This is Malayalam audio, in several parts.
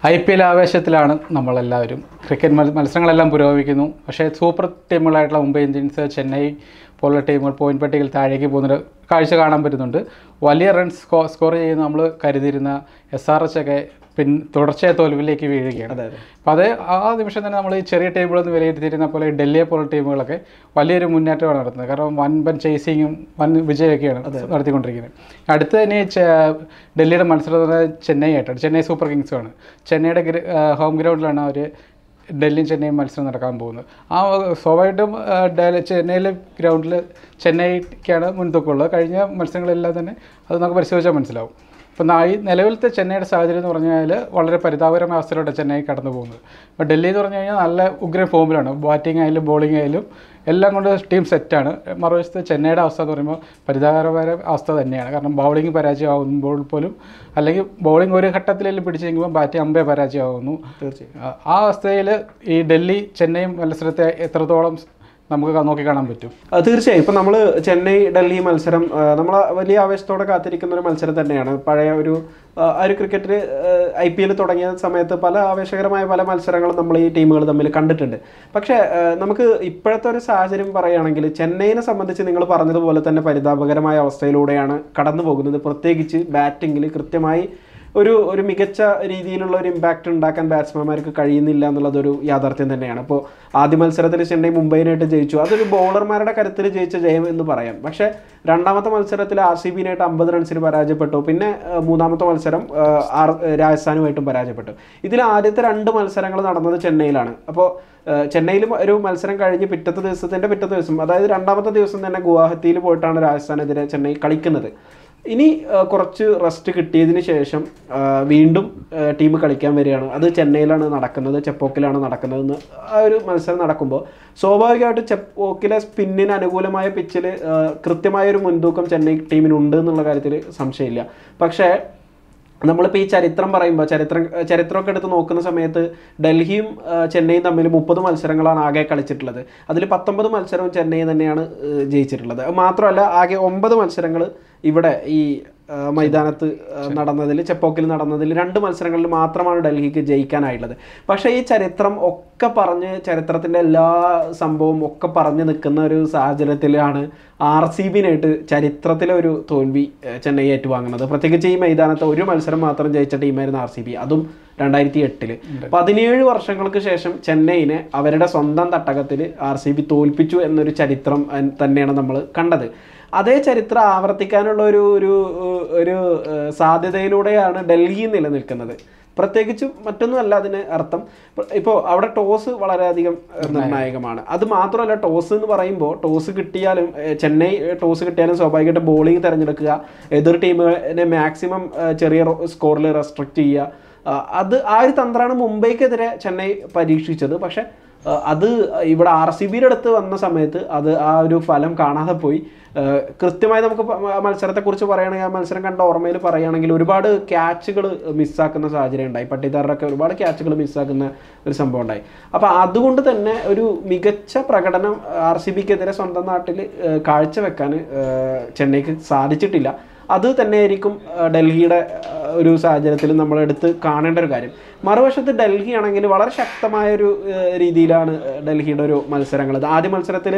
IPL ആവേശത്തിലാണ് നമ്മളെല്ലാവരും. ക്രിക്കറ്റ് മത്സരങ്ങളെല്ലാം പുരോഗമിക്കുന്നു. പക്ഷേ സൂപ്പർ ടീമുകളായിട്ടുള്ള മുംബൈ ഇന്ത്യൻസ്, ചെന്നൈ പോലുള്ള ടീമുകൾ പോയിന്റ് പട്ടികയിൽ താഴേക്ക് പോകുന്നൊരു കാഴ്ച കാണാൻ പറ്റുന്നുണ്ട്. വലിയ റൺസ് സ്കോർ ചെയ്യുന്ന നമ്മൾ കരുതിയിരുന്ന SRH ഒക്കെ തുടർച്ചയായ തോൽവിലേക്ക് വീഴുകയാണ്. അപ്പോൾ അത് ആ നിമിഷം തന്നെ നമ്മൾ ഈ ചെറിയ ടീമുകളൊന്നും വിലയിരുത്തിയിരുന്ന പോലെ ഡൽഹിയെ പോലുള്ള ടീമുകളൊക്കെ വലിയൊരു മുന്നേറ്റമാണ് നടത്തുന്നത്. കാരണം വൻ ചേസിങ്ങും വൻ വിജയമൊക്കെയാണ് നടത്തിക്കൊണ്ടിരിക്കുന്നത്. അടുത്ത് തന്നെ ഡൽഹിയുടെ മത്സരം ചെന്നൈ ആയിട്ടാണ്. ചെന്നൈ സൂപ്പർ കിങ്സുമാണ്. ചെന്നൈയുടെ ഹോം ഗ്രൗണ്ടിലാണ് അവർ ഡൽഹിയും ചെന്നൈയും മത്സരം നടക്കാൻ പോകുന്നത്. ആ സ്വാഭാവികമായിട്ടും ചെന്നൈയിലെ ഗ്രൗണ്ടിൽ ചെന്നൈക്കാണ് മുൻതൂക്കമുള്ളത്. കഴിഞ്ഞ മത്സരങ്ങളെല്ലാം തന്നെ അത് നമുക്ക് പരിശോധിച്ചാൽ മനസ്സിലാവും. ഇപ്പം ഈ നിലവിലത്തെ ചെന്നൈയുടെ സാഹചര്യം എന്ന് പറഞ്ഞു കഴിഞ്ഞാൽ വളരെ പരിതാപകരമായ അവസ്ഥയിലൂടെ ചെന്നൈ കടന്നു പോകുന്നത്. ഇപ്പോൾ ഡൽഹി എന്ന് പറഞ്ഞു കഴിഞ്ഞാൽ നല്ല ഉഗ്രൻ ഫോമിലാണ്. ബാറ്റിംഗ് ആയാലും ബോളിംഗ് ആയാലും എല്ലാം കൊണ്ട് ടീം സെറ്റാണ്. മറുവശത്ത് ചെന്നൈയുടെ അവസ്ഥ എന്ന് പറയുമ്പോൾ പരിതാപകരമായ അവസ്ഥ തന്നെയാണ്. കാരണം ബൗളിംഗ് പരാജയമാകുമ്പോൾ പോലും, അല്ലെങ്കിൽ ബൗളിംഗ് ഒരു ഘട്ടത്തിലെല്ലാം പിടിച്ചെങ്കിലും ബാറ്റിംഗ് അമ്പേ പരാജയമാകുന്നു. തീർച്ചയായും ആ അവസ്ഥയിൽ ഈ ഡൽഹി ചെന്നൈ മത്സരത്തെ എത്രത്തോളം നമുക്ക് നോക്കിക്കാണാൻ പറ്റും? തീർച്ചയായും. ഇപ്പം നമ്മൾ ചെന്നൈ ഡൽഹി മത്സരം നമ്മൾ വലിയ ആവേശത്തോടെ കാത്തിരിക്കുന്ന ഒരു മത്സരം തന്നെയാണ്. പഴയ ഒരു ക്രിക്കറ്റിൽ IPL തുടങ്ങിയ സമയത്ത് പല ആവേശകരമായ പല മത്സരങ്ങളും നമ്മൾ ഈ ടീമുകൾ തമ്മിൽ കണ്ടിട്ടുണ്ട്. പക്ഷേ നമുക്ക് ഇപ്പോഴത്തെ ഒരു സാഹചര്യം പറയുകയാണെങ്കിൽ ചെന്നൈനെ സംബന്ധിച്ച് നിങ്ങൾ പറഞ്ഞതുപോലെ തന്നെ പരിതാപകരമായ അവസ്ഥയിലൂടെയാണ് കടന്നു പോകുന്നത്. പ്രത്യേകിച്ച് ബാറ്റിങ്ങിൽ കൃത്യമായി ഒരു മികച്ച രീതിയിലുള്ള ഒരു ഇമ്പാക്റ്റ് ഉണ്ടാക്കാൻ ബാറ്റ്സ്മാൻമാർക്ക് കഴിയുന്നില്ല എന്നുള്ളതൊരു യാഥാർത്ഥ്യം തന്നെയാണ്. അപ്പോൾ ആദ്യ മത്സരത്തിൽ ചെന്നൈ മുംബൈനായിട്ട് ജയിച്ചു. അതൊരു ബൗളർമാരുടെ കരുത്തിൽ ജയിച്ച ജയം എന്ന് പറയാം. പക്ഷേ രണ്ടാമത്തെ മത്സരത്തിൽ RCBനായിട്ട് 50 റൺസിന് പരാജയപ്പെട്ടു. പിന്നെ മൂന്നാമത്തെ മത്സരം രാജസ്ഥാനുമായിട്ടും പരാജയപ്പെട്ടു. ഇതിൽ ആദ്യത്തെ 2 മത്സരങ്ങൾ നടന്നത് ചെന്നൈയിലാണ്. അപ്പോൾ ചെന്നൈയിൽ ഒരു മത്സരം കഴിഞ്ഞ് പിറ്റത്തെ ദിവസം, അതായത് രണ്ടാമത്തെ ദിവസം തന്നെ ഗുവാഹത്തിയിൽ പോയിട്ടാണ് രാജസ്ഥാനെതിരെ ചെന്നൈ കളിക്കുന്നത്. ഇനി കുറച്ച് റെസ്റ്റ് കിട്ടിയതിന് ശേഷം വീണ്ടും ടീം കളിക്കാൻ വരികയാണ്. അത് ചെന്നൈയിലാണ് നടക്കുന്നത്, ചെപ്പോക്കിലാണ് നടക്കുന്നതെന്ന് ആ ഒരു മത്സരം നടക്കുമ്പോൾ സ്വാഭാവികമായിട്ട് ചെപ്പോക്കിലെ സ്പിന്നിന് അനുകൂലമായ പിച്ചിൽ കൃത്യമായൊരു മുൻതൂക്കം ചെന്നൈ ടീമിനുണ്ട് എന്നുള്ള കാര്യത്തിൽ സംശയമില്ല. പക്ഷേ നമ്മളിപ്പോൾ ഈ ചരിത്രം പറയുമ്പോൾ ചരിത്രമൊക്കെ എടുത്ത് നോക്കുന്ന സമയത്ത് ഡൽഹിയും ചെന്നൈയും തമ്മിൽ 30 മത്സരങ്ങളാണ് ആകെ കളിച്ചിട്ടുള്ളത്. അതിൽ 19 മത്സരവും ചെന്നൈ തന്നെയാണ് ജയിച്ചിട്ടുള്ളത്. മാത്രമല്ല ആകെ 9 മത്സരങ്ങൾ ഇവിടെ ഈ മൈതാനത്ത് നടന്നതിൽ, ചെപ്പോക്കിൽ നടന്നതിൽ 2 മത്സരങ്ങളിൽ മാത്രമാണ് ഡൽഹിക്ക് ജയിക്കാനായിട്ടുള്ളത്. പക്ഷേ ഈ ചരിത്രം ഒക്കെ പറഞ്ഞ്, ചരിത്രത്തിൻ്റെ എല്ലാ സംഭവം ഒക്കെ പറഞ്ഞ് നിൽക്കുന്ന ഒരു സാഹചര്യത്തിലാണ് RCBനായിട്ട് ചരിത്രത്തിലെ ഒരു തോൽവി ചെന്നൈ ഏറ്റുവാങ്ങുന്നത്. പ്രത്യേകിച്ച് ഈ മൈതാനത്ത് ഒരു മത്സരം മാത്രം ജയിച്ച ടീമായിരുന്നു RCB, അതും 2008. 17 വർഷങ്ങൾക്ക് ശേഷം ചെന്നൈയിനെ അവരുടെ സ്വന്തം തട്ടകത്തിൽ RCB തോൽപ്പിച്ചു എന്നൊരു ചരിത്രം തന്നെയാണ് നമ്മൾ കണ്ടത്. അതേ ചരിത്രം ആവർത്തിക്കാനുള്ള ഒരു സാധ്യതയിലൂടെയാണ് ഡൽഹി നിലനിൽക്കുന്നത്. പ്രത്യേകിച്ചും മറ്റൊന്നുമല്ല അതിന് അർത്ഥം. ഇപ്പോൾ അവിടെ ടോസ് വളരെയധികം നിർണായകമാണ്. അത് മാത്രമല്ല, ടോസ് എന്ന് പറയുമ്പോൾ ചെന്നൈ ടോസ് കിട്ടിയാലും സ്വാഭാവികമായിട്ട് ബോളിംഗ് തിരഞ്ഞെടുക്കുക, എതിർ ടീമിനെ മാക്സിമം ചെറിയ സ്കോറിൽ റെസ്ട്രിക്റ്റ് ചെയ്യുക. ആ ഒരു തന്ത്രമാണ് മുംബൈക്കെതിരെ ചെന്നൈ പരീക്ഷിച്ചത്. പക്ഷേ അത് ഇവിടെ RCBയുടെ അടുത്ത് വന്ന സമയത്ത് അത് ആ ഒരു ഫലം കാണാതെ പോയി. കൃത്യമായി നമുക്ക് മത്സരത്തെക്കുറിച്ച് പറയുകയാണെങ്കിൽ, ആ മത്സരം കണ്ട ഓർമ്മയിൽ പറയുകയാണെങ്കിൽ ഒരുപാട് ക്യാച്ചുകൾ മിസ്സാക്കുന്ന സാഹചര്യം ഉണ്ടായി. പട്ടിദാറിലൊക്കെ ഒരുപാട് ക്യാച്ചുകൾ മിസ്സാക്കുന്ന ഒരു സംഭവം ഉണ്ടായി. അപ്പോൾ അതുകൊണ്ട് തന്നെ ഒരു മികച്ച പ്രകടനം RCBക്കെതിരെ സ്വന്തം നാട്ടിൽ കാഴ്ചവെക്കാൻ ചെന്നൈക്ക് സാധിച്ചിട്ടില്ല. അത് തന്നെയായിരിക്കും ഡൽഹിയുടെ ഒരു സാഹചര്യത്തിൽ നമ്മളെടുത്ത് കാണേണ്ട ഒരു കാര്യം. മറുവശത്ത് ഡൽഹി ആണെങ്കിൽ വളരെ ശക്തമായൊരു രീതിയിലാണ് ഡൽഹിയുടെ ഒരു മത്സരങ്ങൾ. ആദ്യ മത്സരത്തിൽ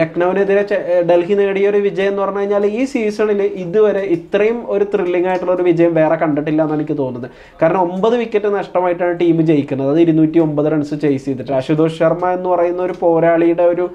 ലക്നൌവിനെതിരെ ഡൽഹി നേടിയ ഒരു വിജയം എന്ന് പറഞ്ഞു കഴിഞ്ഞാൽ ഈ സീസണിൽ ഇതുവരെ ഇത്രയും ഒരു ത്രില്ലിംഗ് ആയിട്ടുള്ള ഒരു വിജയം വേറെ കണ്ടിട്ടില്ല എന്നാണ് എനിക്ക് തോന്നുന്നത്. കാരണം 9 വിക്കറ്റ് നഷ്ടമായിട്ടാണ് ടീം ജയിക്കുന്നത്. അത് 209 റൺസ് ചേസ് ചെയ്തിട്ട്. അശുതോഷ് ശർമ്മ എന്ന് പറയുന്ന ഒരു പോരാളിയുടെ ഒരു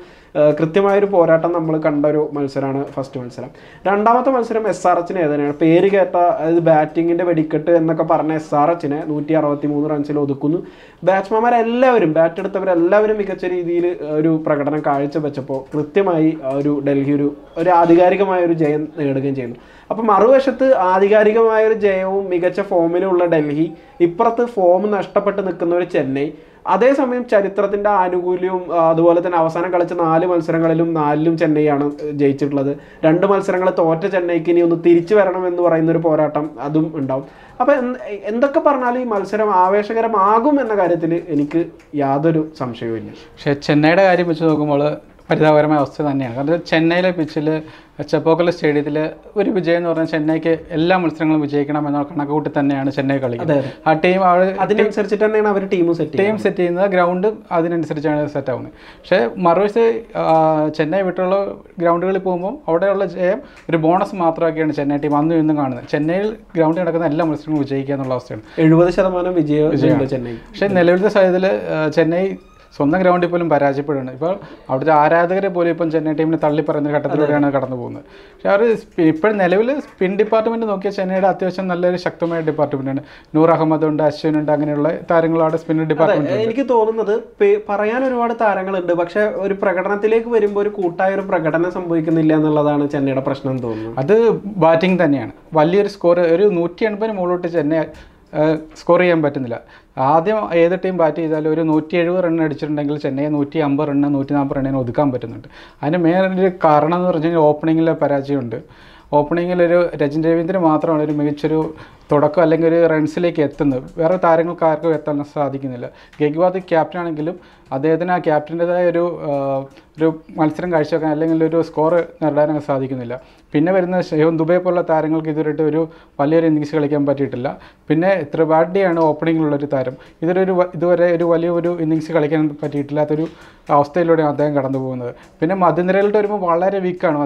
കൃത്യമായൊരു പോരാട്ടം നമ്മൾ കണ്ട ഒരു മത്സരമാണ് ഫസ്റ്റ് മത്സരം. രണ്ടാമത്തെ മത്സരം SRHന് ഏതാണ് പേര് കേട്ട, അതായത് ബാറ്റിങ്ങിൻ്റെ വെടിക്കെട്ട് എന്നൊക്കെ പറഞ്ഞ SRHനെ 163 റൺസിൽ ഒതുക്കുന്നു. ബാറ്റ്സ്മാൻമാരെല്ലാവരും, ബാറ്റ് എടുത്തവരെല്ലാവരും മികച്ച രീതിയിൽ ഒരു പ്രകടനം കാഴ്ചവെച്ചപ്പോൾ കൃത്യമായി ഒരു ഡൽഹി ഒരു ആധികാരികമായൊരു ജയം നേടുകയും ചെയ്യുന്നു. അപ്പം മറുവശത്ത് ആധികാരികമായൊരു ജയവും മികച്ച ഫോമിലുള്ള ഡൽഹി, ഇപ്പുറത്ത് ഫോം നഷ്ടപ്പെട്ട് നിൽക്കുന്ന ഒരു ചെന്നൈ. അതേസമയം ചരിത്രത്തിൻ്റെ ആനുകൂല്യവും അതുപോലെ തന്നെ അവസാനം കളിച്ച 4 മത്സരങ്ങളിലും 4ലും ചെന്നൈയാണ് ജയിച്ചിട്ടുള്ളത്. 2 മത്സരങ്ങൾ തോറ്റ ചെന്നൈക്ക് ഇനി ഒന്ന് തിരിച്ചു വരണം എന്ന് പറയുന്നൊരു പോരാട്ടം അതും ഉണ്ടാവും. അപ്പോൾ എന്തൊക്കെ പറഞ്ഞാലും ഈ മത്സരം ആവേശകരമാകും എന്ന കാര്യത്തിൽ എനിക്ക് യാതൊരു സംശയവുമില്ല. പക്ഷേ ചെന്നൈയുടെ കാര്യം വെച്ച് നോക്കുമ്പോൾ പരിതാപകരമായ അവസ്ഥ തന്നെയാണ്. കാരണം ചെന്നൈയിലെ പിച്ചിൽ ചെപ്പോക്കൽ സ്റ്റേഡിയത്തിൽ ഒരു വിജയം എന്ന് പറഞ്ഞാൽ ചെന്നൈക്ക് എല്ലാ മത്സരങ്ങളും വിജയിക്കണം എന്ന കണക്കുകൂട്ടി തന്നെയാണ് ചെന്നൈ കളിക്കുന്നത്. ആ ടീം അതിനനുസരിച്ചിട്ട് തന്നെയാണ് അവർ ടീം സെറ്റ് ചെയ്യുന്നത്, ഗ്രൗണ്ട് അതിനനുസരിച്ചാണ് സെറ്റ് ആവുന്നത്. പക്ഷേ മറുവശത്ത് ചെന്നൈ വിട്ടുള്ള ഗ്രൗണ്ടുകളിൽ പോകുമ്പോൾ അവിടെയുള്ള ജയം ഒരു ബോണസ് മാത്രമാക്കിയാണ് ചെന്നൈ ടീം അന്നും ഇന്നും കാണുന്നത്. ചെന്നൈയിൽ ഗ്രൗണ്ടിൽ നടക്കുന്ന എല്ലാ മത്സരങ്ങളും വിജയിക്കുക എന്നുള്ള അവസ്ഥയാണ്. 70% വിജയമാണ് ചെന്നൈ. പക്ഷേ നിലവിലത്തെ സാഹചര്യത്തിൽ ചെന്നൈ സ്വന്തം ഗ്രൗണ്ടിൽ പോലും പരാജയപ്പെടുകയാണ്. ഇപ്പോൾ അവിടുത്തെ ആരാധകരെ പോലും ഇപ്പം ചെന്നൈ ടീമിനെ തള്ളി പറയുന്ന ഘട്ടത്തിലൂടെയാണ് കടന്നു പോകുന്നത്. പക്ഷേ അവർ ഇപ്പോഴും നിലവിൽ സ്പിൻ ഡിപ്പാർട്ട്മെൻറ്റ് നോക്കിയാൽ ചെന്നൈയുടെ അത്യാവശ്യം നല്ലൊരു ശക്തമായ ഡിപ്പാർട്ട്മെൻറ്റാണ്. നൂർ അഹമ്മദ് ഉണ്ട്, അശ്വിൻ ഉണ്ട്, അങ്ങനെയുള്ള താരങ്ങളാണ് സ്പിൻ ഡിപ്പാർട്ട്മെൻറ്റ്. എനിക്ക് തോന്നുന്നത് പറയാൻ ഒരുപാട് താരങ്ങളുണ്ട്, പക്ഷേ ഒരു പ്രകടനത്തിലേക്ക് വരുമ്പോൾ ഒരു കൂട്ടായ ഒരു പ്രകടനം സംഭവിക്കുന്നില്ല എന്നുള്ളതാണ് ചെന്നൈയുടെ പ്രശ്നം എന്ന് തോന്നുന്നു. അത് ബാറ്റിംഗ് തന്നെയാണ്. വലിയൊരു സ്കോർ ഒരു 180 മുകളിലോട്ട് ചെന്നൈ സ്കോർ ചെയ്യാൻ പറ്റുന്നില്ല. ആദ്യം ഏത് ടീം ബാറ്റ് ചെയ്താലും ഒരു 170 റൺ അടിച്ചിട്ടുണ്ടെങ്കിൽ ചെന്നൈ 150 റണ്ണ് 140 റണ്ണിന് ഒതുക്കാൻ പറ്റുന്നുണ്ട്. അതിന് മെയിനൊരു കാരണം എന്ന് പറഞ്ഞു കഴിഞ്ഞാൽ ഓപ്പണിങ്ങിലെ പരാജയമുണ്ട്. ഓപ്പണിങ്ങിലൊരു രജിൻ രവീന്ദ്രൻ മാത്രമാണ് ഒരു മികച്ചൊരു തുടക്കം അല്ലെങ്കിൽ ഒരു റൺസിലേക്ക് എത്തുന്നത്. വേറെ താരങ്ങൾക്ക് ആർക്കും എത്താൻ സാധിക്കുന്നില്ല. ഗെയ്ക്വാദ് ക്യാപ്റ്റനാണെങ്കിലും അദ്ദേഹത്തിന് ആ ക്യാപ്റ്റൻ്റെതായ ഒരു മത്സരം കാഴ്ചവെക്കാൻ അല്ലെങ്കിൽ ഒരു സ്കോർ നേടാനൊക്കെ സാധിക്കുന്നില്ല. പിന്നെ വരുന്ന ശിവൻ ദുബൈ പോലുള്ള താരങ്ങൾക്ക് ഇതുവരെയായിട്ട് ഒരു വലിയൊരു ഇന്നിങ്സ് കളിക്കാൻ പറ്റിയിട്ടില്ല. പിന്നെ ത്രിപാഠിയാണ് ഓപ്പണിങ്ങിലുള്ളൊരു താരം. ഇതുവരെ ഒരു വലിയൊരു ഇന്നിങ്സ് കളിക്കാൻ പറ്റിയിട്ടില്ലാത്തൊരു അവസ്ഥയിലൂടെയാണ് അദ്ദേഹം കടന്നു പോകുന്നത്. പിന്നെ മധ്യനിരയിലോട്ട് വരുമ്പോൾ വളരെ വീക്കാണ്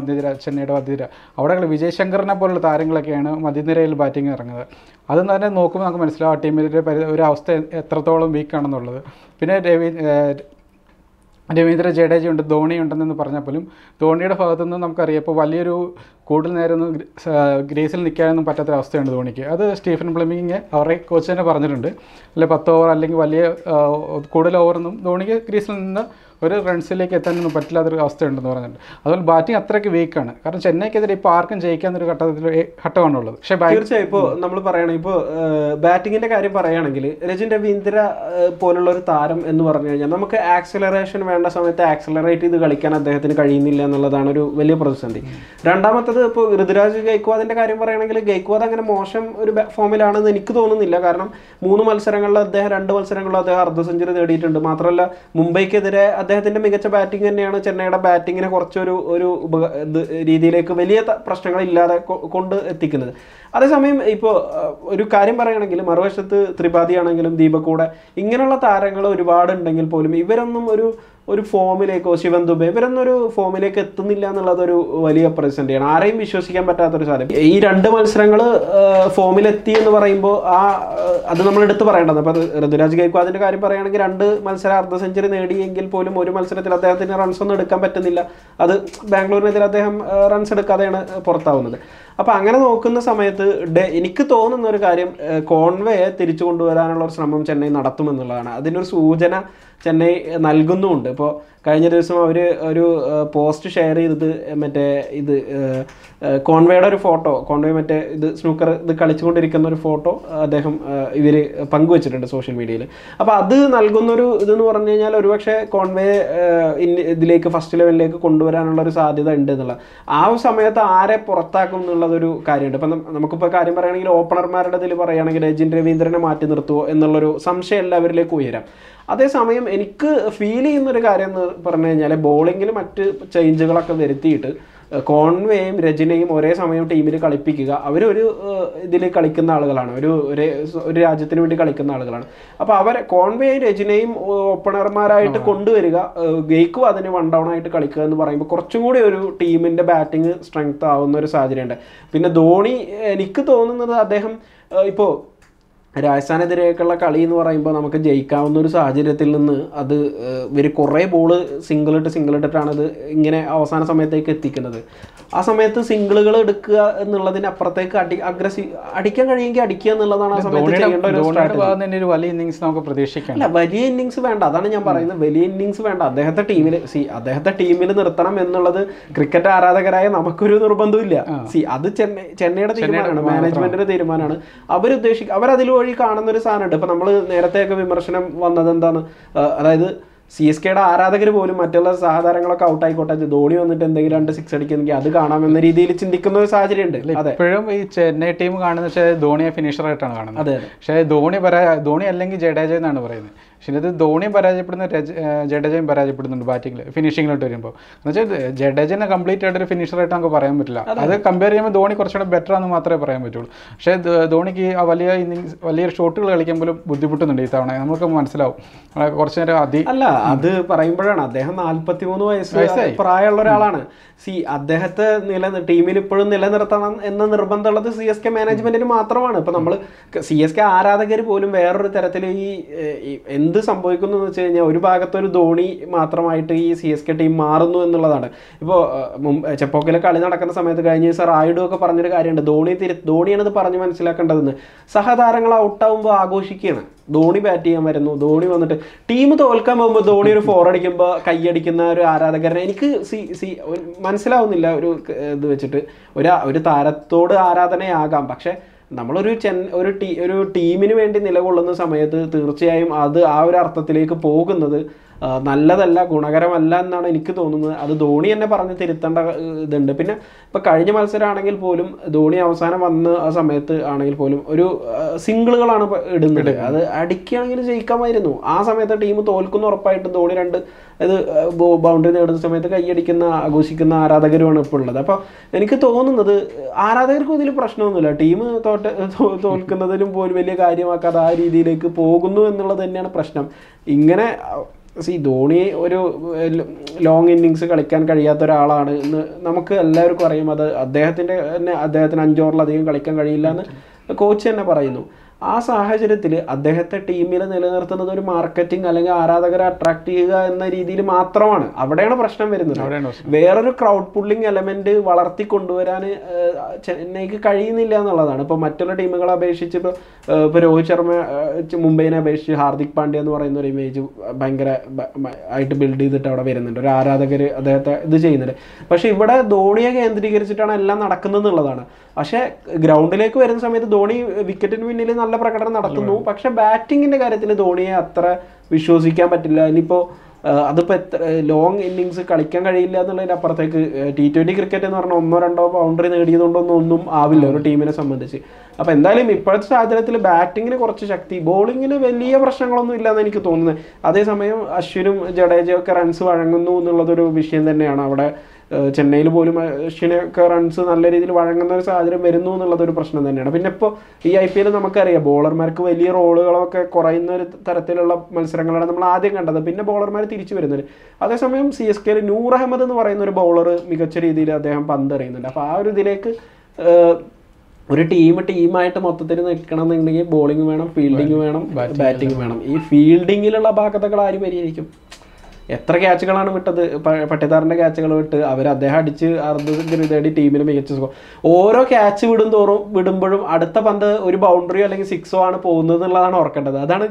ചെന്നൈയുടെ മധ്യനിര. അവിടെ വിജയ് ശങ്കറിനെ പോലുള്ള താരങ്ങളൊക്കെയാണ് മധ്യനിരയിൽ ബാറ്റിംഗ് ഇറങ്ങുന്നത്. അതെന്ന് തന്നെ നോക്കുമ്പോൾ നമുക്ക് മനസ്സിലാവും ആ ടീമിൻ്റെ ഒരു അവസ്ഥ എത്രത്തോളം വീക്കാണെന്നുള്ളത്. പിന്നെ രവീന്ദ്ര ജഡേജ ഉണ്ട്, ധോണി ഉണ്ടെന്ന് പറഞ്ഞാൽ പോലും ധോണിയുടെ ഭാഗത്തുനിന്ന് നമുക്കറിയാം ഇപ്പോൾ വലിയൊരു കൂടുതൽ നേരം ഒന്നും ഗ്രേസിൽ നിൽക്കാനൊന്നും പറ്റാത്തൊരവസ്ഥയാണ് ധോണിക്ക്. അത് സ്റ്റീഫൻ ഫ്ലെമിംഗ് അവരുടെ കോച്ച് തന്നെ പറഞ്ഞിട്ടുണ്ട്. അല്ലെ 10 ഓവർ അല്ലെങ്കിൽ വലിയ കൂടുതൽ ഓവറൊന്നും ധോണിക്ക് ഗ്രീസിൽ നിന്ന് ഒരു റൺസിലേക്ക് എത്താനൊന്നും പറ്റില്ലാത്തൊരു അവസ്ഥയുണ്ടെന്ന് പറഞ്ഞിട്ടുണ്ട്. അതുപോലെ ബാറ്റിംഗ് അത്രയ്ക്ക് വീക്കാണ്. കാരണം ചെന്നൈക്കെതിരെ ഇപ്പോൾ ആർക്കും ജയിക്കാന്നൊരു ഘട്ടമാണുള്ളത്. പക്ഷേ തീർച്ചയായും ഇപ്പോൾ നമ്മൾ പറയുകയാണെങ്കിൽ ഇപ്പോൾ ബാറ്റിങ്ങിൻ്റെ കാര്യം പറയുകയാണെങ്കിൽ രജിൻ രവീന്ദ്ര പോലുള്ള ഒരു താരം എന്ന് പറഞ്ഞു കഴിഞ്ഞാൽ നമുക്ക് ആക്സിലറേഷൻ വേണ്ട സമയത്ത് ആക്സിലറേറ്റ് ചെയ്ത് കളിക്കാൻ അദ്ദേഹത്തിന് കഴിയുന്നില്ല എന്നുള്ളതാണ് ഒരു വലിയ പ്രതിസന്ധി. രണ്ടാമത്തത് ഇപ്പോൾ ഋതുരാജ് ഗെയ്ക്വാദിൻ്റെ കാര്യം പറയുകയാണെങ്കിൽ ഗെയ്ക്വാദ് അങ്ങനെ മോശം ഒരു ഫോമിലാണെന്ന് എനിക്ക് തോന്നുന്നില്ല. കാരണം 3 മത്സരങ്ങളിൽ അദ്ദേഹം 2 മത്സരങ്ങളിൽ അദ്ദേഹം അർദ്ധ സെഞ്ചുറി നേടിയിട്ടുണ്ട്. മാത്രമല്ല മുംബൈക്കെതിരെ അദ്ദേഹത്തിൻ്റെ മികച്ച ബാറ്റിംഗ് തന്നെയാണ് ചെന്നൈയുടെ ബാറ്റിങ്ങിനെ കുറച്ചൊരു രീതിയിലേക്ക് വലിയ പ്രശ്നങ്ങളില്ലാതെ കൊണ്ട് എത്തിക്കുന്നത്. അതേസമയം ഇപ്പോൾ ഒരു കാര്യം പറയുകയാണെങ്കിൽ മറുവശത്ത് ത്രിപാഠി ആണെങ്കിലും ദീപക് കൂടെ ഇങ്ങനെയുള്ള താരങ്ങൾ ഒരുപാടുണ്ടെങ്കിൽ പോലും ഇവരൊന്നും ഒരു ഫോമിലേക്കോ ശിവൻ ദുബെ ഇവരൊന്നും ഒരു ഫോമിലേക്ക് എത്തുന്നില്ല എന്നുള്ളതൊരു വലിയ പ്രതിസന്ധിയാണ്. ആരെയും വിശ്വസിക്കാൻ പറ്റാത്തൊരു സാധനം. ഈ 2 മത്സരങ്ങൾ ഫോമിലെത്തി എന്ന് പറയുമ്പോൾ അത് നമ്മൾ എടുത്ത് പറയേണ്ടത്. അപ്പോൾ ഋതുരാജ് ഗെയ്ക്വാദിൻ്റെ കാര്യം പറയുകയാണെങ്കിൽ 2 മത്സരം അർദ്ധ സെഞ്ചുറി നേടിയെങ്കിൽ പോലും ഒരു മത്സരത്തിൽ അദ്ദേഹത്തിന് റൺസ് ഒന്നും എടുക്കാൻ പറ്റുന്നില്ല. അത് ബാംഗ്ലൂരിനെതിരെ അദ്ദേഹം റൺസ് എടുക്കാതെയാണ് പുറത്താവുന്നത്. അപ്പോൾ അങ്ങനെ നോക്കുന്ന സമയത്ത് എനിക്ക് തോന്നുന്ന ഒരു കാര്യം കോൺവേയെ തിരിച്ചു കൊണ്ടുവരാനുള്ള ഒരു ശ്രമം ചെന്നൈ നടത്തുമെന്നുള്ളതാണ്. അതിനൊരു സൂചന ചെന്നൈ നൽകുന്നുമുണ്ട്. ഇപ്പോൾ കഴിഞ്ഞ ദിവസം അവർ ഒരു പോസ്റ്റ് ഷെയർ ചെയ്തത് കോൺവേയുടെ ഒരു ഫോട്ടോ, കോൺവേ സ്നൂക്കർ കളിച്ചുകൊണ്ടിരിക്കുന്ന ഒരു ഫോട്ടോ അദ്ദേഹം ഇവർ പങ്കുവച്ചിട്ടുണ്ട് സോഷ്യൽ മീഡിയയിൽ. അപ്പോൾ അത് നൽകുന്നൊരു ഇതെന്ന് പറഞ്ഞു കഴിഞ്ഞാൽ ഒരുപക്ഷെ കോൺവേ ഇതിലേക്ക് ഫസ്റ്റ് ലെവലിലേക്ക് കൊണ്ടുവരാനുള്ളൊരു സാധ്യത ഉണ്ട് എന്നുള്ളത്. ആ സമയത്ത് ആരെ പുറത്താക്കും എന്നുള്ളതൊരു കാര്യമുണ്ട്. ഇപ്പം നമുക്കിപ്പോൾ കാര്യം പറയുകയാണെങ്കിൽ ഓപ്പണർമാരുടെ ഇതിൽ പറയുകയാണെങ്കിൽ രജിൻ രവീന്ദ്രനെ മാറ്റി നിർത്തുമോ എന്നുള്ളൊരു സംശയം എല്ലാവരിലേക്ക് ഉയരാം. അതേസമയം എനിക്ക് ഫീൽ ചെയ്യുന്നൊരു കാര്യം എന്ന് പറഞ്ഞു കഴിഞ്ഞാൽ ബോളിങ്ങിൽ മറ്റ് ചേഞ്ചുകളൊക്കെ വരുത്തിയിട്ട് കോൺവേയും രജിനെയും ഒരേ സമയം ടീമിൽ കളിപ്പിക്കുക. അവരൊരു ഇതിൽ കളിക്കുന്ന ആളുകളാണ്, ഒരു രാജ്യത്തിന് വേണ്ടി കളിക്കുന്ന ആളുകളാണ്. അപ്പോൾ കോൺവേയും രജിനെയും ഓപ്പണർമാരായിട്ട് കൊണ്ടുവരിക, ഗെയ്ക്കും അതിന് 1 ഡൗൺ ആയിട്ട് കളിക്കുക എന്ന് പറയുമ്പോൾ കുറച്ചും കൂടി ഒരു ടീമിൻ്റെ ബാറ്റിംഗ് സ്ട്രെങ്ത് ആവുന്ന ഒരു സാഹചര്യമുണ്ട്. പിന്നെ ധോണി എനിക്ക് തോന്നുന്നത് അദ്ദേഹം ഇപ്പോൾ രാജസ്ഥാനെതിരെയൊക്കെയുള്ള കളി എന്ന് പറയുമ്പോൾ നമുക്ക് ജയിക്കാവുന്ന ഒരു സാഹചര്യത്തിൽ നിന്ന് ഇവർ കുറേ ബോള് സിംഗിൾ ഇട്ടിട്ടാണ് ഇത് ഇങ്ങനെ അവസാന സമയത്തേക്ക് എത്തിക്കുന്നത്. ആ സമയത്ത് സിംഗിളുകൾ എടുക്കുക എന്നുള്ളതിന് അപ്പുറത്തേക്ക് അടിക്കാൻ കഴിയുമെങ്കിൽ അടിക്കുക എന്നുള്ളതാണ് ആ സമയത്ത് ചെയ്യേണ്ട ഒരു സ്ട്രാറ്റജി. വലിയ ഇന്നിങ്സ് നമുക്ക് പ്രതീക്ഷിക്കാം. അല്ല, വലിയ ഇന്നിങ്സ് വേണ്ട, അതാണ് ഞാൻ പറയുന്നത്. വലിയ ഇന്നിങ്സ് വേണ്ട. അദ്ദേഹത്തെ ടീമിൽ നിർത്തണം എന്നുള്ളത് ക്രിക്കറ്റ് ആരാധകരായ നമുക്കൊരു നിർബന്ധമില്ല. അത് ചെന്നൈയുടെ തീരുമാനമാണ്, മാനേജ്മെന്റിന്റെ തീരുമാനമാണ്. അവരതിൽ വഴി കാണുന്ന ഒരു സാധനമുണ്ട്. ഇപ്പൊ നമ്മൾ നേരത്തെയൊക്കെ വിമർശനം വന്നത് എന്താണ്, അതായത് CSKയുടെ ആരാധകർ പോലും മറ്റുള്ള സഹതാരങ്ങളൊക്കെ ഔട്ടായിക്കോട്ടെ, ധോണി വന്നിട്ട് എന്തെങ്കിലും 2 6 അടിക്കുന്നെങ്കിൽ അത് കാണാമെന്ന രീതിയിൽ ചിന്തിക്കുന്ന ഒരു സാഹചര്യം ഉണ്ട്. ഇപ്പോഴും ഈ ചെന്നൈ ടീം കാണുന്നത് ധോണിയെ ഫിനിഷറായിട്ടാണ് കാണുന്നത്. പക്ഷേ ധോണി അല്ലെങ്കിൽ ജഡേജ എന്നാണ് പറയുന്നത്. പക്ഷേ ഇത് ധോണിയും പരാജയപ്പെടുന്ന ജഡേജയും പരാജയപ്പെടുന്നുണ്ട് ബാറ്റിങ്ങിൽ ഫിനിഷിങ്ങിലോട്ട് വരുമ്പോൾ എന്ന് വെച്ചാൽ ജഡേജനെ കംപ്ലീറ്റ് ആയിട്ടൊരു ഫിനിഷറായിട്ട് നമുക്ക് പറയാൻ പറ്റില്ല. അത് കമ്പയർ ചെയ്യുമ്പോൾ ധോണി കുറച്ചുകൂടെ ബെറ്റർ ആണെന്ന് മാത്രമേ പറയാൻ പറ്റുള്ളൂ. പക്ഷേ ധോണിക്ക് ആ വലിയ ഷോട്ടുകൾ കളിക്കാൻ പോലും ബുദ്ധിമുട്ടുന്നുണ്ട് ഈ തവണ. നമുക്ക് മനസ്സിലാവും കുറച്ചു നേരം അല്ല അത് പറയുമ്പോഴാണ് അദ്ദേഹം 43 വയസ്സ് പ്രായമുള്ള ഒരാളാണ്. അദ്ദേഹത്തെ ടീമിൽ ഇപ്പോഴും നിലനിർത്തണം എന്ന നിർബന്ധമുള്ളത് CSK മാനേജ്മെന്റിന് മാത്രമാണ്. ഇപ്പൊ നമ്മൾ CSK ആരാധകർ പോലും വേറൊരു തരത്തിൽ ഈ എന്ത് സംഭവിക്കുന്നു എന്ന് വെച്ച് കഴിഞ്ഞാൽ ഒരു ഭാഗത്തൊരു ധോണി മാത്രമായിട്ട് ഈ CSK ടീം മാറുന്നു എന്നുള്ളതാണ്. ഇപ്പോൾ ചെപ്പോക്കിലെ കളി നടക്കുന്ന സമയത്ത് കഴിഞ്ഞ ദിവസം റായിഡു ഒക്കെ പറഞ്ഞൊരു കാര്യമുണ്ട്, ധോണിയാണ് ഇത് പറഞ്ഞ് മനസ്സിലാക്കേണ്ടതെന്ന്. സഹതാരങ്ങൾ ഔട്ടാവുമ്പോൾ ആഘോഷിക്കുകയാണ്, ധോണി ബാറ്റ് ചെയ്യാൻ വരുന്നു, ധോണി വന്നിട്ട് ടീം തോൽക്കാൻ പോകുമ്പോൾ ധോണി ഒരു 4 അടിക്കുമ്പോൾ കൈയടിക്കുന്ന ഒരു ആരാധകരനെ എനിക്ക് മനസ്സിലാവുന്നില്ല. ഇത് വെച്ചിട്ട് ഒരു താരത്തോട് ആരാധനയാകാം, പക്ഷെ നമ്മളൊരു ഒരു ടീമിന് വേണ്ടി നിലകൊള്ളുന്ന സമയത്ത് തീർച്ചയായും അത് ആ ഒരു അർത്ഥത്തിലേക്ക് പോകുന്നത് നല്ലതല്ല, ഗുണകരമല്ല എന്നാണ് എനിക്ക് തോന്നുന്നത്. അത് ധോണി തന്നെ പറഞ്ഞ് തിരുത്തേണ്ട ഇതുണ്ട്. പിന്നെ ഇപ്പം കഴിഞ്ഞ മത്സരമാണെങ്കിൽ പോലും ധോണി അവസാനം വന്ന ആ സമയത്ത് ആണെങ്കിൽ പോലും ഒരു സിംഗിളുകളാണ് ഇടുന്നത്. അത് അടിക്കുകയാണെങ്കിൽ ജയിക്കാമായിരുന്നു. ആ സമയത്ത് ടീം തോൽക്കുന്ന ഉറപ്പായിട്ടും ധോണി 2 ബൗണ്ടറി നേടുന്ന സമയത്ത് കൈയടിക്കുന്ന ആഘോഷിക്കുന്ന ആരാധകരുമാണ് ഇപ്പോൾ ഉള്ളത്. അപ്പോൾ എനിക്ക് തോന്നുന്നത് ആരാധകർക്കും ഇതിൽ പ്രശ്നമൊന്നുമില്ല, ടീം തോൽക്കുന്നതിനും പോലും വലിയ കാര്യമാക്കാതെ ആ രീതിയിലേക്ക് പോകുന്നു എന്നുള്ളത് തന്നെയാണ് പ്രശ്നം. ഇങ്ങനെ ധോണി ഒരു ലോങ് ഇന്നിങ്സ് കളിക്കാൻ കഴിയാത്ത ഒരാളാണ് എന്ന് നമുക്ക് എല്ലാവർക്കും അറിയും. അദ്ദേഹത്തിന് 5 ഓവറിലധികം കളിക്കാൻ കഴിയില്ല എന്ന് കോച്ച് തന്നെ പറയുന്നു. ആ സാഹചര്യത്തിൽ അദ്ദേഹത്തെ ടീമിൽ നിലനിർത്തുന്നത് ഒരു മാർക്കറ്റിംഗ് അല്ലെങ്കിൽ ആരാധകരെ അട്രാക്ട് ചെയ്യുക എന്ന രീതിയിൽ മാത്രമാണ്. അവിടെയാണ് പ്രശ്നം വരുന്നത്. വേറൊരു ക്രൗഡ് പുള്ളിങ് എലമെന്റ് വളർത്തിക്കൊണ്ടുവരാൻ ചെന്നൈക്ക് കഴിയുന്നില്ല എന്നുള്ളതാണ്. ഇപ്പോൾ മറ്റുള്ള ടീമുകളെ അപേക്ഷിച്ച് ഇപ്പോൾ രോഹിത് ശർമ്മ മുംബൈനെ അപേക്ഷിച്ച് ഹാർദിക് പാണ്ഡ്യ എന്ന് പറയുന്ന ഒരു ഇമേജ് ഭയങ്കര ആയിട്ട് ബിൽഡ് ചെയ്തിട്ട് അവിടെ വരുന്നുണ്ട്, ഒരു ആരാധകർ അദ്ദേഹത്തെ ഇത് ചെയ്യുന്നുണ്ട്. പക്ഷെ ഇവിടെ ധോണിയെ കേന്ദ്രീകരിച്ചിട്ടാണ് എല്ലാം നടക്കുന്നത് എന്നുള്ളതാണ്. പക്ഷേ ഗ്രൗണ്ടിലേക്ക് വരുന്ന സമയത്ത് ധോണി വിക്കറ്റിന് പിന്നിൽ നല്ല പ്രകടനം നടത്തുന്നു. പക്ഷെ ബാറ്റിങ്ങിന്റെ കാര്യത്തിൽ ധോണിയെ അത്ര വിശ്വസിക്കാൻ പറ്റില്ല. ഇനിയിപ്പോൾ അതിപ്പോൾ എത്ര ലോങ് ഇന്നിങ്സ് കളിക്കാൻ കഴിയില്ല എന്നുള്ളതിൻ്റെ അപ്പുറത്തേക്ക് T20 ക്രിക്കറ്റ് എന്ന് പറഞ്ഞാൽ 1-2 ബൗണ്ടറി നേടിയതുകൊണ്ടൊന്നും ആവില്ല ഒരു ടീമിനെ സംബന്ധിച്ച്. അപ്പോൾ എന്തായാലും ഇപ്പോഴത്തെ സാഹചര്യത്തിൽ ബാറ്റിങ്ങിന് കുറച്ച് ശക്തി, ബോളിങ്ങിന് വലിയ പ്രശ്നങ്ങളൊന്നും ഇല്ലയെന്ന് എനിക്ക് തോന്നുന്നത്. അതേസമയം അശ്വിനും ജഡേജയും ഒക്കെ റൺസ് വഴങ്ങുന്നു എന്നുള്ളതൊരു വിഷയം തന്നെയാണ്. അവിടെ ചെന്നൈയിൽ പോലും അശ്വിനൊക്കെ റൺസ് നല്ല രീതിയിൽ വഴങ്ങുന്ന ഒരു സാഹചര്യം വരുന്നു എന്നുള്ളതൊരു പ്രശ്നം തന്നെയാണ്. പിന്നെ ഇപ്പോൾ ഈ IPL നമുക്കറിയാം ബോളർമാർക്ക് വലിയ റോളുകളൊക്കെ കുറയുന്ന ഒരു തരത്തിലുള്ള മത്സരങ്ങളാണ് നമ്മൾ ആദ്യം കണ്ടത്. പിന്നെ ബോളർമാർ തിരിച്ചു വരുന്നത്. അതേസമയം CSKയിൽ നൂർ അഹമ്മദ് എന്ന് പറയുന്ന ഒരു ബൗളർ മികച്ച രീതിയിൽ അദ്ദേഹം പന്ത് എറിയുന്നുണ്ട്. അപ്പോൾ ആ ഒരു ഇതിലേക്ക് ഒരു ടീമായിട്ട് മൊത്തത്തിൽ നിൽക്കണം എന്നുണ്ടെങ്കിൽ ബോളിംഗ് വേണം, ഫീൽഡിങ് വേണം, ബാറ്റിംഗ് വേണം. ഈ ഫീൽഡിങ്ങിലുള്ള അപാകതകൾ ആര് പരിഹരിക്കും? എത്ര ക്യാച്ചുകളാണ് വിട്ടത്? പട്ടിദാറിൻ്റെ ക്യാച്ചുകൾ വിട്ട് അദ്ദേഹം അടിച്ച് 60 സെഞ്ചുറി നേടി ടീമിന് മികച്ച സ്കോർ. ഓരോ ക്യാച്ച് വിടുമ്പോഴും അടുത്ത പന്ത് ഒരു ബൗണ്ടറിയോ അല്ലെങ്കിൽ 6ഓ ആണ് പോകുന്നത് എന്നുള്ളതാണ് ഓർക്കേണ്ടത്. അതാണ്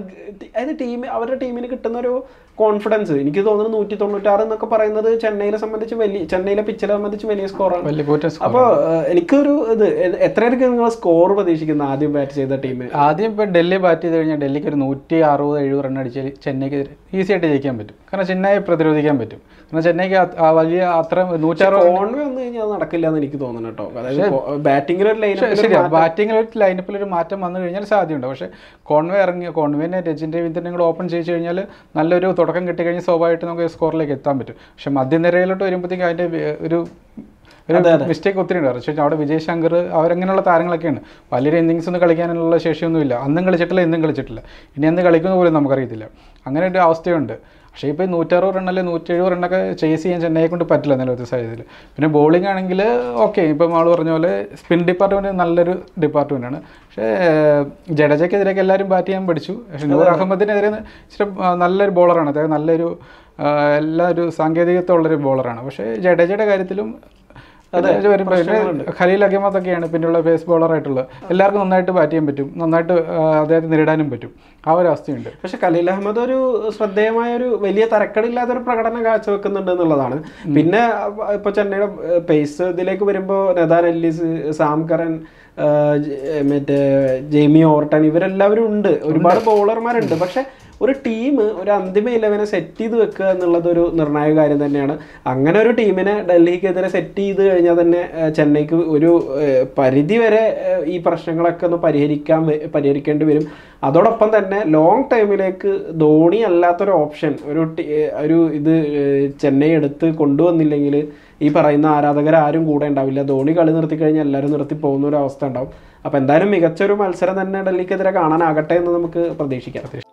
അവരുടെ ടീമിന് കിട്ടുന്ന ഒരു കോൺഫിഡൻസ്. എനിക്ക് തോന്നുന്നു 196 എന്നൊക്കെ പറയുന്നത് ചെന്നൈയിലെ പിച്ചിനെ സംബന്ധിച്ച് വലിയ സ്കോറാണ്. അപ്പോൾ എനിക്കൊരു എത്രയൊക്കെ നിങ്ങൾ സ്കോർ പ്രതീക്ഷിക്കുന്നത് ആദ്യം ബാറ്റ് ചെയ്ത ടീം? ആദ്യം ഇപ്പോൾ ഡൽഹി ബാറ്റ് ചെയ്ത് കഴിഞ്ഞാൽ ഡൽഹിക്ക് ഒരു 160-70 റൺ അടിച്ചാൽ ചെന്നൈക്ക് ഈസി ആയിട്ട് ജയിക്കാൻ പറ്റും. കാരണം ചെന്നൈയെ പ്രതിരോധിക്കാൻ പറ്റും. കാരണം ചെന്നൈക്ക് വലിയ അത്ര 160 വന്നു കഴിഞ്ഞാൽ നടക്കില്ല എന്ന് എനിക്ക് തോന്നുന്നു കേട്ടോ. അതായത് ബാറ്റിംഗിലൊരു ലൈനപ്പിൽ ഒരു മാറ്റം വന്നു കഴിഞ്ഞാൽ സാധ്യതയുണ്ട്. പക്ഷേ കോൺവേനെ രജിൻ രവീന്ദ്രനെ കൂടെ ഓപ്പൺ ചെയ്ത് കഴിഞ്ഞാൽ നല്ലൊരു തുടക്കം കിട്ടിക്കഴിഞ്ഞാൽ സ്വാഭാവികമായിട്ട് നമുക്ക് സ്കോറിലേക്ക് എത്താൻ പറ്റും. പക്ഷെ മധ്യനിരയിലോട്ട് വരുമ്പോഴത്തേക്കും അതിൻ്റെ ഒരു മിസ്റ്റേക്ക് ഒത്തിരി ഉണ്ട്. പക്ഷേ അവിടെ വിജയ് ശങ്കർ അവരങ്ങനെയുള്ള താരങ്ങളൊക്കെയാണ്. വലിയൊരു ഇന്നിങ്സ് ഒന്നും കളിക്കാനുള്ള ശേഷിയൊന്നുമില്ല. അന്നും കളിച്ചിട്ടില്ല, ഇന്നും കളിച്ചിട്ടില്ല, ഇനി എന്ന് കളിക്കുന്ന പോലും നമുക്കറിയത്തില്ല. അങ്ങനെ ഒരു അവസ്ഥയുണ്ട്. പക്ഷേ ഇപ്പോൾ 160 റൺ അല്ലെങ്കിൽ 170 റണ്ണൊക്കെ ചേസ് ചെയ്യാൻ ചെന്നൈയെ കൊണ്ട് പറ്റില്ല നിലവിലത്തെ സാഹചര്യത്തിൽ. പിന്നെ ബോളിംഗ് ആണെങ്കിൽ ഓക്കെ, ഇപ്പം ആൾ പറഞ്ഞ പോലെ സ്പിൻ ഡിപ്പാർട്ട്മെൻറ്റ് നല്ലൊരു ഡിപ്പാർട്ട്മെൻറ്റാണ്. പക്ഷേ ജഡേജയ്ക്കെതിരെയൊക്കെ എല്ലാവരും ബാറ്റ് ചെയ്യാൻ പഠിച്ചു. പക്ഷേ നൂർ അഹമ്മദിനെതിരെ ഇച്ചിരി നല്ലൊരു ബോളറാണ് അദ്ദേഹം. നല്ലൊരു ഒരു സാങ്കേതികത്വമുള്ളൊരു ബോളറാണ്. പക്ഷേ ജഡേജയുടെ കാര്യത്തിലും ഖലീൽ അഹമ്മദൊക്കെയാണ് പിന്നെയുള്ള പേസ് ബോളറായിട്ടുള്ളത്. എല്ലാവർക്കും നന്നായിട്ട് ബാറ്റ് ചെയ്യാൻ പറ്റും, നന്നായിട്ട് അദ്ദേഹത്തെ നേരിടാനും പറ്റും. ആ ഒരു അവസ്ഥയുണ്ട്. പക്ഷെ ഖലീൽ അഹമ്മദ് ഒരു ശ്രദ്ധേയമായ ഒരു വലിയ തരക്കേടില്ലാത്തൊരു പ്രകടനം കാഴ്ചവെക്കുന്നുണ്ട് എന്നുള്ളതാണ്. പിന്നെ ഇപ്പോൾ ചെന്നൈയുടെ പേസ് ഇതിലേക്ക് വരുമ്പോൾ Nathan Ellis, Sam Curran, Jamie Orton ഇവരെല്ലാവരും ഉണ്ട്. ഒരുപാട് ബോളർമാരുണ്ട്. പക്ഷെ ഒരു ടീം ഒരു അന്തിമ 11 സെറ്റ് ചെയ്ത് വെക്കുക എന്നുള്ളത് ഒരു നിർണായക കാര്യം തന്നെയാണ്. അങ്ങനെ ഒരു ടീമിനെ ഡൽഹിക്കെതിരെ സെറ്റ് ചെയ്ത് കഴിഞ്ഞാൽ തന്നെ ചെന്നൈക്ക് ഒരു പരിധി വരെ ഈ പ്രശ്നങ്ങളൊക്കെ ഒന്ന് പരിഹരിക്കേണ്ടി വരും. അതോടൊപ്പം തന്നെ ലോങ് ടൈമിലേക്ക് ധോണി അല്ലാത്തൊരു ഓപ്ഷൻ ഒരു ഇത് ചെന്നൈ എടുത്ത് കൊണ്ടുവന്നില്ലെങ്കിൽ ഈ പറയുന്ന ആരാധകരാരും കൂടെ ഉണ്ടാവില്ല. ധോണി കളി നിർത്തി കഴിഞ്ഞാൽ എല്ലാവരും നിർത്തി പോകുന്ന ഒരു അവസ്ഥ ഉണ്ടാവും. അപ്പോൾ എന്തായാലും മികച്ചൊരു മത്സരം തന്നെ ഡൽഹിക്കെതിരെ കാണാനാകട്ടെ എന്ന് നമുക്ക് പ്രതീക്ഷിക്കാം.